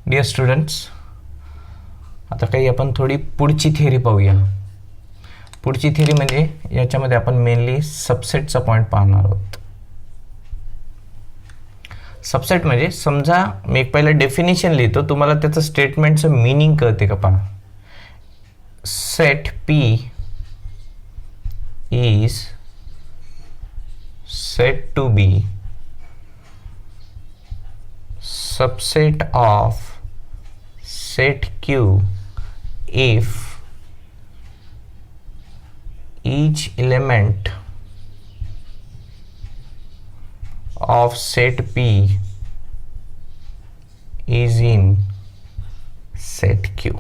Dear students, आता काही आपण थोडी पुढची थिअरी पाहूया. पुढची थिअरी म्हणजे याच्यामध्ये आपण मेनली सबसेटचा पॉईंट पाहणार आहोत. सबसेट म्हणजे समजा मी एक पहिलं डेफिनेशन लिहितो, तुम्हाला त्याचं स्टेटमेंटचं मीनिंग कळते का पहा. Set P is said to be subset of set Q if each element of set P is in set Q.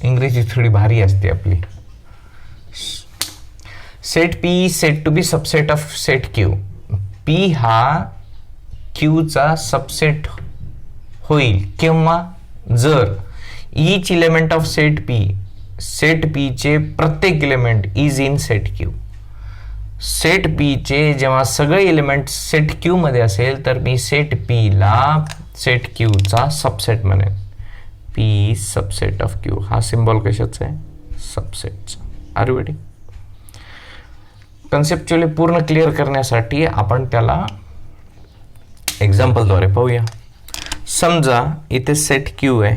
इंग्रजी थोडी भारी असते आपली. Set P set to be subset of set Q. P हा क्यूचा सबसेट होईल किंवा जर each element of set P चे प्रत्येक element is in set Q. Set P चे जेव्हा सगळे इलेमेंट सेट क्यू मध्ये असेल तर मी सेट पी ला सेट क्यूचा सबसेट म्हणेन. P subset of Q. हा सिम्बॉल कशाचा आहे? सबसेटचा. Are you ready? कन्सेप्च्युअली पूर्ण क्लिअर करण्यासाठी आपण त्याला एक्झाम्पलद्वारे पाहूया. समजा इथे सेट क्यू आहे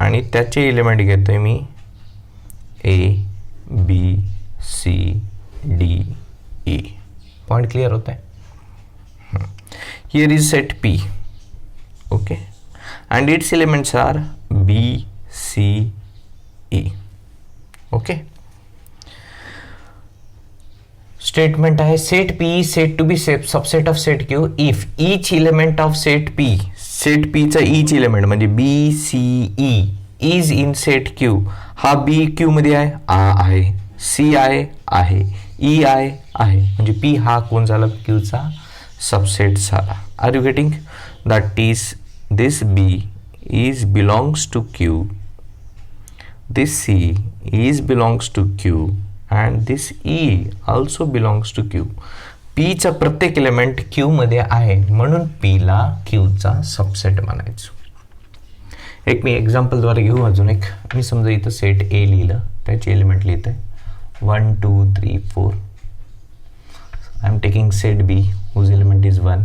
आणि त्याचे एलिमेंट घेतोय मी A B C D E. Point clear होत आहे? Here is set P. Okay, and its elements are B C E. Okay, statement आहे set P set to be subset of set Q if each element of set P चा each element म्हणजे B C E is in set Q. हा B Q मध्ये आहे, C आहे, E आहे, म्हणजे P हा कोण झाला? क्यूचा सबसेट झाला. Are you getting? That is this B is belongs to Q, this C is belongs to Q and this E also belongs to Q. P चा प्रत्येक एलिमेंट Q मध्ये आहे म्हणून P ला Q चा सबसेट म्हणायचं. एक मी एक्झाम्पल द्वारे घेऊ. अजून एक मी समजा इथं सेट ए लिहिलं, त्याचे एलिमेंट लिहित आहे 1 2 3 4. I am taking set B whose element is 1,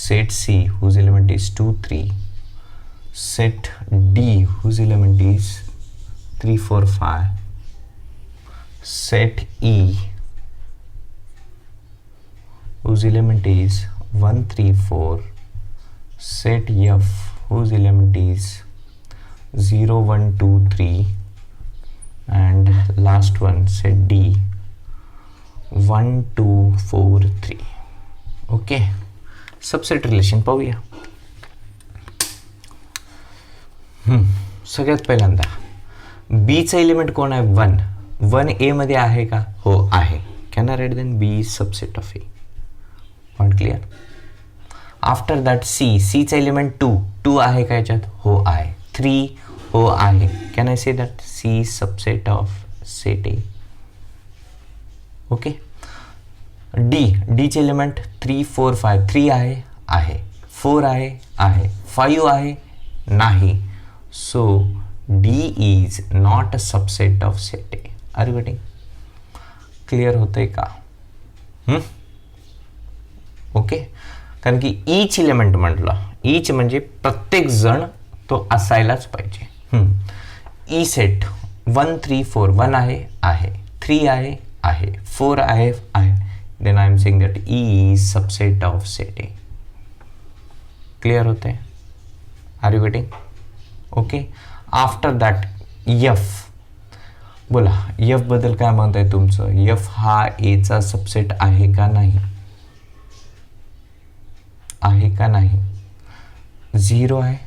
set C whose element is 2 3, set D whose element is 3 4 5, set E whose element is 1 3 4, set F whose element is 0 1 2 3, and last one set D 1 2 4 3. Okay, subset relation पाहूया. सगळ्यात पहिल्यांदा बी चा element कोण आहे? 1. 1 ए मध्ये आहे का? हो आहे. Can I write then B subset of A. Point clear? After that C चा एलिमेंट 2 आहे का याच्यात? हो आहे. 3 हो आहे. Can I say that C subset of set A. Okay, D चे एलिमेंट 3 4 5. 3 आहे, 4 आहे, 5 आहे, नाही. So D is not a subset of set A. Are you getting? Clear होतंय का? ओके, कारण की ईच इलेमेंट म्हटलं, ईच म्हणजे प्रत्येक जण तो असायलाच पाहिजे. E set 1 3 4. 1 आहे, 3 आहे, 4 आहे. Then I am saying that E is subset of set A. Clear होतंय? Are you getting? Okay, after that F. बोला, एफ बद्दल काय म्हणत आहे तुमचं? एफ हा ए चा सबसेट आहे का नाही? आहे का नाही? 0 आहे,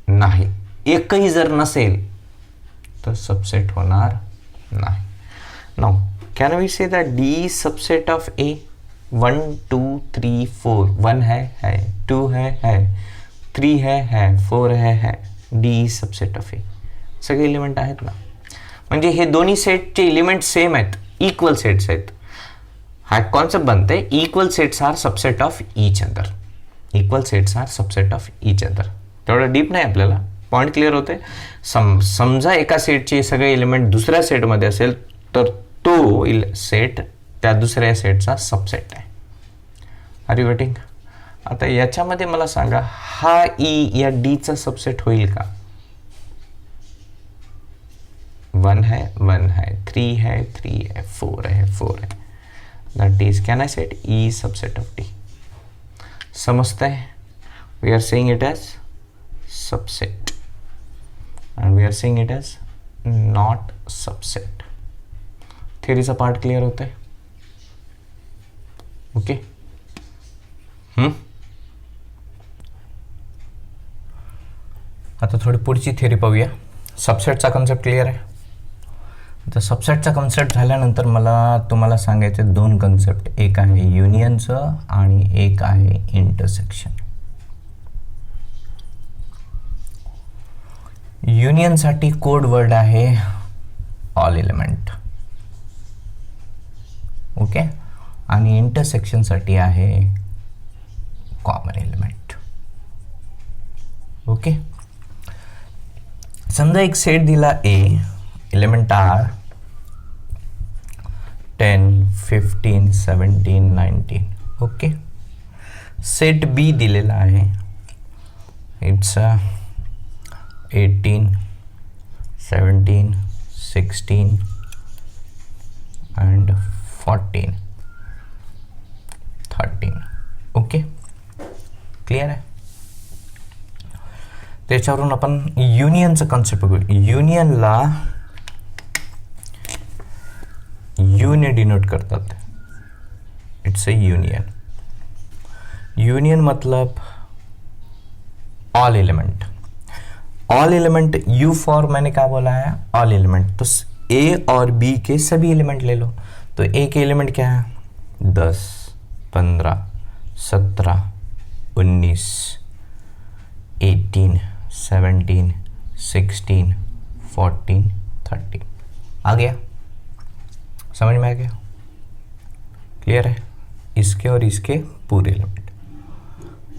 नाही. एकही जर नसेल तर सबसेट होणार नाही. Now can we say that D is subset of A? 1 2 3 4. 1 है, 2 है, 3 है, 4 है. D is subset of A. सगळे एलिमेंट आहेत ना, म्हणजे हे दोन्ही सेटचे एलिमेंट सेम आहेत, इक्वल सेट्स आहेत. हा कॉन्सेप्ट बनते equal sets are subset of each other. Equal sets are subset of each other. तेवढं डीप नाही आपल्याला, पॉईंट क्लिअर होते. समजा एका सेटचे सगळे एलिमेंट दुसऱ्या सेटमध्ये असेल तर तो सेट त्या दुसऱ्या सेटचा सबसेट आहे. Are you getting? आता याच्यामध्ये मला सांगा, हा ई या डीचा सबसेट होईल का? 1 है 1 है, 3 है 3 है, 4 है 4 है. That is, can I set E subset of D? समझते हैं? We are saying it as subset and we are saying it as not subset. थियरीचा पार्ट क्लिअर होत आहे? ओके. आता थोडी पुढची थिअरी पाहूया. सबसेटचा कन्सेप्ट क्लिअर आहे. तर सबसेटचा कन्सेप्ट झाल्यानंतर मला तुम्हाला सांगायचे 2 कन्सेप्ट. एक आहे युनियनचं आणि एक आहे इंटरसेक्शन. युनियनसाठी कोड वर्ड आहे ऑल एलिमेंट. ओके. आणि इंटरसेक्शनसाठी आहे कॉमन एलिमेंट. ओके. समजा एक सेट दिला ए, एलिमेंट आर 10 15 17 19. ओके. सेट बी दिलेला आहे, इट्स 18 17 16 and 14 13. ओके. क्लिअर आहे? त्याच्यावरून आपण युनियनचं कन्सेप्ट बघू. युनियनला यू ने डिनोट करतात. It's a union. यूनियन मतलब all element. All element, U for मैंने क्या बोला है? All element. तो ए और बी के सभी एलिमेंट ले लो. तो ए के एलिमेंट क्या है? 10 15 17 19 18 17 16 14 13. आ गया? समझ में आ गया? क्लियर है? इसके और इसके पूरे एलिमेंट.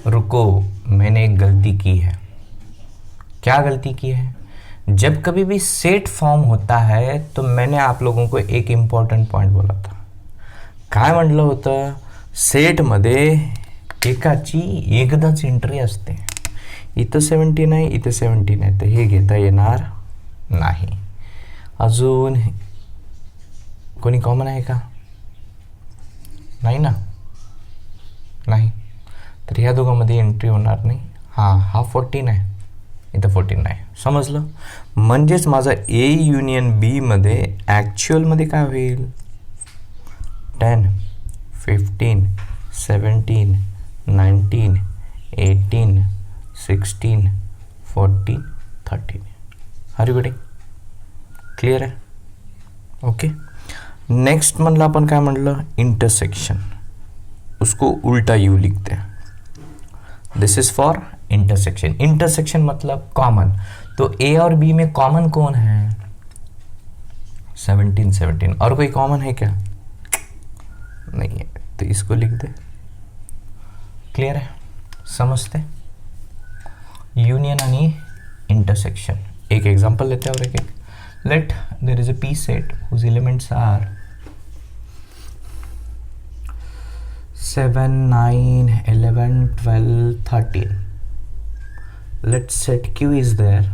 रुको, मैंने एक गलती की है. क्या गलती की है? जब कभी भी सेट फॉर्म होता है तो मैंने आप लोगों को एक इम्पॉर्टंट पॉइंट बोला था. काय म्हटलं होतं? सेटमध्ये एकाची एकदाच एंट्री असते. इथं 17 आहे, इथं 17 आहे, तर हे घेता येणार नाही. अजून कोणी कॉमन आहे का? नाही ना? नाही. तर ह्या दोघांमध्ये एंट्री होणार नाही. हा 14 आहे, इथं 14 आहे. समजलं? म्हणजेच माझा ए युनियन बी मध्ये ॲक्च्युअलमध्ये काय होईल? 10 15 17 19 18 16 14 13. Are you getting? क्लिअर आहे? ओके. नेक्स्ट म्हणलं आपण काय म्हणलं? इंटरसेक्शन. उसको उल्टा यू लिखते हैं. दिस इज फॉर इंटरसेक्शन. इंटरसेक्शन मतलब कॉमन. तो ए और बी में कॉमन कौन है? 17 17. और कोई कॉमन है क्या? नहीं है, तो इसको लिख दे. क्लियर है? समझते? यूनियन आणि इंटरसेक्शन. एक एग्जांपल लेते हैं और एक let there is a P set whose elements are 7 9 11 12 13. Let's set Q is there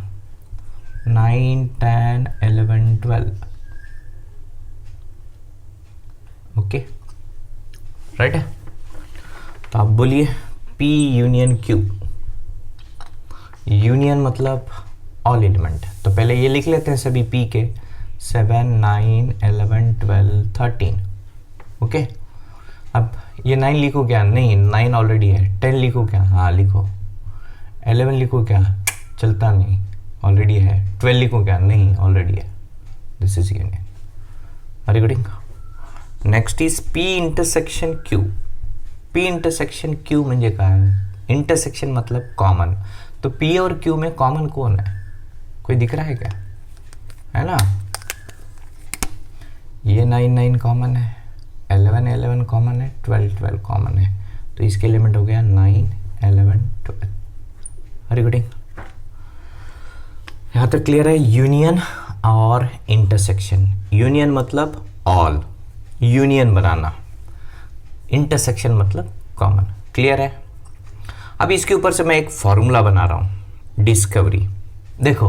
9 10 11 12. Okay. Right है? तो आप बोलिए P यूनियन Q. यूनियन मतलब ऑल एलिमेंट. तो पहले ये लिख लेते हैं सभी P के 7 9 11 12 13. ओके. अब ये 9 लिखो क्या? नहीं, 9 ऑलरेडी है. 10 लिखो क्या? हाँ लिखो. 11 लिखो क्या? चलता नहीं, ऑलरेडी है. 12 लिखो क्या? नहीं, ऑलरेडी है. This is union. Are you getting? Next is P intersection Q. P intersection Q म्हणजे काय? इंटरसेक्शन मतलब कॉमन. तो P और Q में कॉमन कौन है? कोई दिख रहा है क्या? है ना? ये 9 9 कॉमन है, 11 11 कॉमन है, 12 12 कॉमन है. तो इसके एलिमेंट हो गया 9 11 12. R you getting? यहाँ तक क्लियर है? यूनियन और इंटरसेक्शन. यूनियन मतलब ऑल, यूनियन बनाना. इंटरसेक्शन मतलब कॉमन. क्लियर है? अब इसके ऊपर से मैं एक फॉर्मूला बना रहा हूं, डिस्कवरी. देखो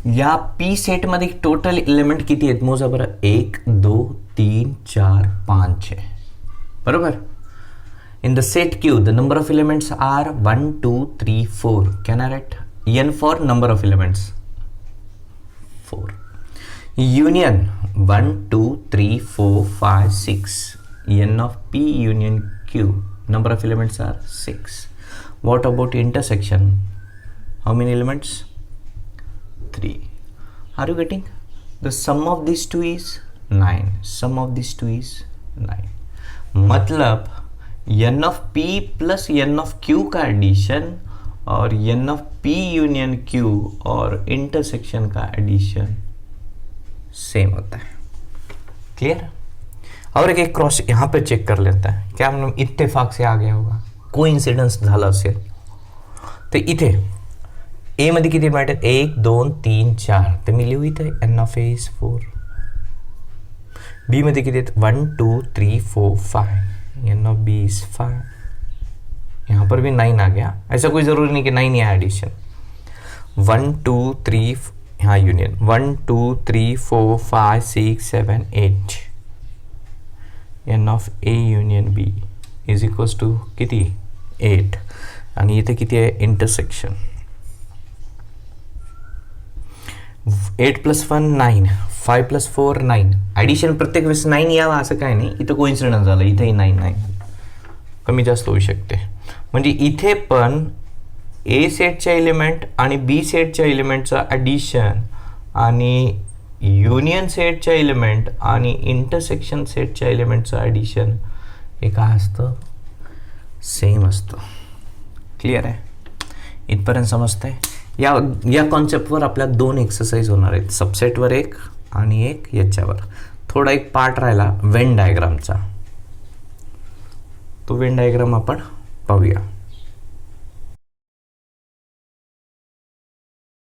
या पी सेट मध्ये टोटल एलिमेंट किती आहेत मोजा बरं. 1 2 3 4 5 6. बरोबर. In the set Q, the number of elements are 1, 2, 3, 4. Can I write n for number of elements? 4. Union 1, 2, 3, 4, 5, 6. N of P union Q. Number of elements are 6. What about intersection? How many elements? 3. Are you getting? The sum of these two is 9. Sum of these two is 9. मतलब n of p plus n of q का addition और n of p union q और intersection का addition same होता है. Clear? और एक cross यहाँ पे चेक कर लेता है. क्या हम इत्तेफाक से आ गया होगा, कोइन्सिडन्स झाला असेल तर इथे ए मध्ये किती मॅटर 1 2 3 4 तर मी लिहू इथे n of a is 4. B मध्ये किती आहेत 1 2 3 4 5. n of B is 5. यहाँ पर भी 9 आ गया. ऐसा कोई ज़रूरी नहीं कि 9 ही है एडिशन. 1 2 3 यहाँ union 1 2 3 4 5 6 7 8. n of a union b is equals to किती 8. आणि इथे किती आहे इंटरसेक्शन 8 + 1 9 5 + 4 9. ॲडिशन प्रत्येक वेळेस 9 यावं असं काय नाही. इथं कोइन्सिडन्स झालं, इथेही 9 9 कमी जास्त होऊ शकते. म्हणजे इथे पण ए सेटच्या एलिमेंट आणि बी सेटच्या एलिमेंटचं ॲडिशन आणि युनियन सेटच्या एलिमेंट आणि इंटरसेक्शन सेटच्या एलिमेंटचं ॲडिशन हे काय असतं, सेम असतं. क्लिअर आहे? इथपर्यंत समजतंय? या कॉन्सेप्टवर आपल्या 2 एक्सरसाइज होणार आहेत. सबसेटवर एक आणि एक याच्यावर. थोडा एक पार्ट राहिला वेन डायग्रामचा. तो वेन डायग्राम आपण पाहूया.